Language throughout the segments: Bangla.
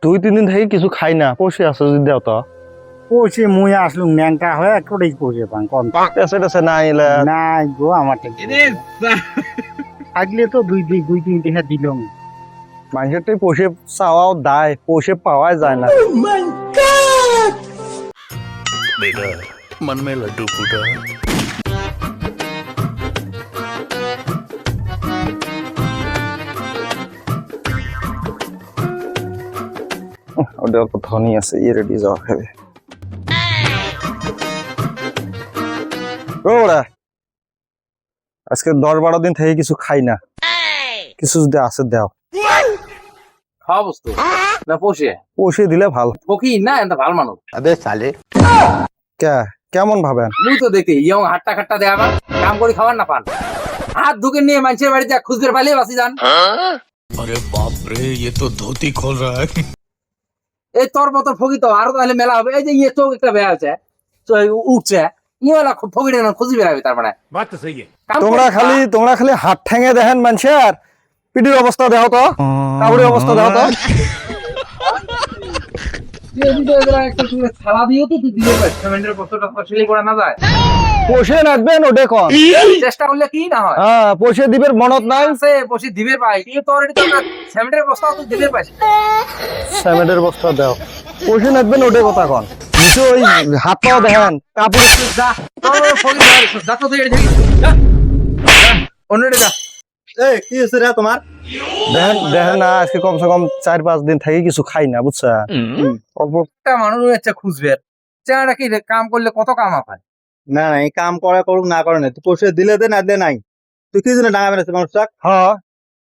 2-3 দিন থেকে কিছু খাই না, পয়সা আছে যদি দাও তো। পয়সে মুই আসলুম ন্যাংটা হয়ে কোটাই পয়সা পান কোন পেছে টেছে না এলে নাই গো আমার থাকলে তো দুই তিন টাকা দিলাম। মানুষের তো পয়সা চাওয়াও দায়, পয়সা পাওয়া যায় না। बेटा मन में लड्डू फूटा। ওটা অল্প ধনী আছে, ইয়ে রেডি যাওয়া খাবে। ওরা আজকে 10-12 দিন থেকে কিছু খাই না, কিছু যদি আছে দাও। খাওয়া বস্তু না পোষে পয়সা দিলে ভালো। ফকির না এটা ভালো মানুষ। अबे साले কেমন ভাবেন? মুই তো দেখি ইয়ং হাট্টা খাট্টা দেয়া পান, কাম করে খাবার না পান, হাত ধুকে নিয়ে মানুষের বাড়িতে খুঁজবে পালিয়ে বাসি যান। अरे बाप रे ये तो धोती खोल रहा है। এই তোর মতো ফকির তো আরো তাহলে মেলা হবে। এই যে ইয়ে চোখ একটা বেয়া হচ্ছে, উঠছে ইয়েলা ফকির খুঁজি বেড়াবে। তার মানে তোমরা খালি হাত ঠেঙে দেখেন মানুষের, পিটির অবস্থা দেখো তো, কাপড়ের অবস্থা দেখো তো। ছাড়া দিয়েও তো তুই দিয়ে পারিস, পেমেন্টের কষ্টটা ফসলি করা না যায়। পয়সা নাচবেন ওটা কন, চেষ্টা করলে কি না হয়। হ্যাঁ পয়সা দিবের মনত নাই। সে বসে দিবে পাই কিন্তু তোর পেমেন্টের বস্তা তুই দিবে পাইস। সিমেন্টের বস্তা দাও, পয়সা নাচবেন ওটা কথা কন। নিচে ওই হাত পাও দেখেন, কাপড় যা তোর ফকির যা তো তুই অন্যটা যা। এই কি হইছে রে তোমার? দেখেন না, আজকে কমসে কম 4-5 দিন থেকে কিছু খাই না, বুঝছা? অল্প একটা মানুষ হচ্ছে খুঁজবে চেহারা কি কাম করলে কত কাম হয়। না না, এই কাম করা করুক না করে না, তুই পয়সা দিলে দে না দে নাই, তুই কি জন্য ডাঙা বেড়েছে মানুষটা? হ্যাঁ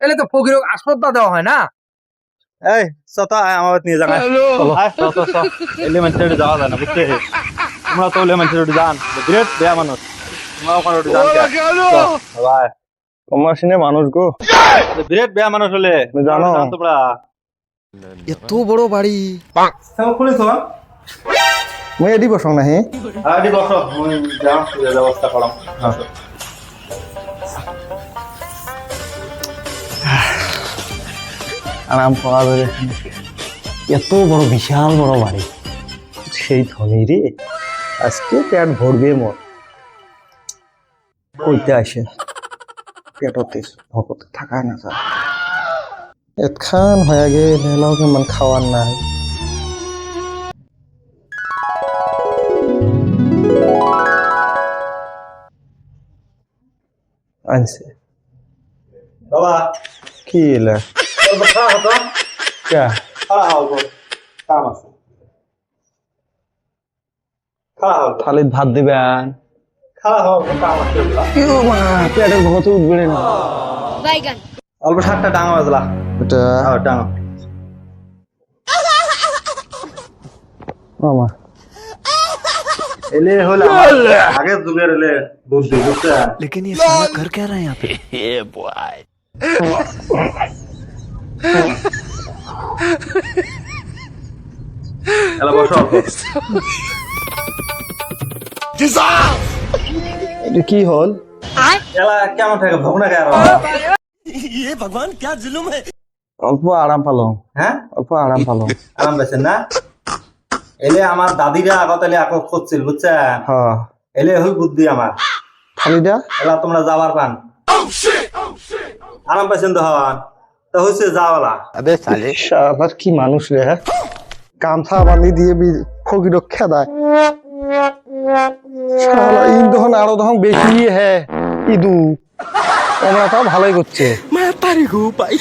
এলে তো ফকির আসপদ্দা দেওয়া হয় না। এই সত আমার নিয়ে যান, এলে মানুষের যাওয়া যায় না বুঝতে, তোমরা তো এলে মানুষের যান, বিরাট বেয়া মানুষ, তোমরা ওখানে যান ভাই, তোমার সিনে মানুষ গো, বিরাট বেয়া মানুষ হলে জানো তোমরা। এত বড় বাড়ি খুলেছ মই এডি বসং নাহি। আরে বসো, আমি যাম ব্যবস্থা করলাম। আরাম করা যাবে। এত বড় বিশাল বড় বাড়ি, সেই ধনী রে, আজকে পেট ভরবে মোর। কইতে আসে পেটতে ভকতে থাকায় না যায়, এতখান হয়ে গে নেলাও কেমন খাওয়ার নাই। আনছে বাবা কি এলা খাওয়া হতো, কে খাওয়া হবো, কাম আছে, খাওয়া হবো, থালিত ভাত দিবেন। খাওয়া হবো, কাম আছে। পেটের ভগতে উঠবে না। অল্প সাতটা ডাঙা বাজলা, এটা ডাঙা মামা এলে হলে আগে যুগের এলে বুঝলি বুঝছে। लेकिन ये साला कर क्या रहा है यहाँ पे? ये बॉय এলা বসো অল্প। এটা কি হল? এলা কেমন থাকে ভগনা কে আরো? ये भगवान क्या जुलुम है। অল্প আরাম পালো, হ্যাঁ অল্প আরাম পালো। আরাম পেয়েছেন না? এলে আমার দাদিরা আগত এলে আকৌ খুঁজছিল বুঝছেন, হ্যাঁ এলে হই বুদ্ধি আমার। থালিটা এলা তোমরা যাবার পান, আরাম পাইছেন তো হন তো হয়েছে যাওয়ালা। अबे साले শালার কি মানুষ রে, গামছা বান্ধি দিয়ে ফকির খেদায়। শালা ইন্দন আরো তখন বেশি হে ইদু, ওরা তো ভালোই করছে। मैं तारी हूँ भाई।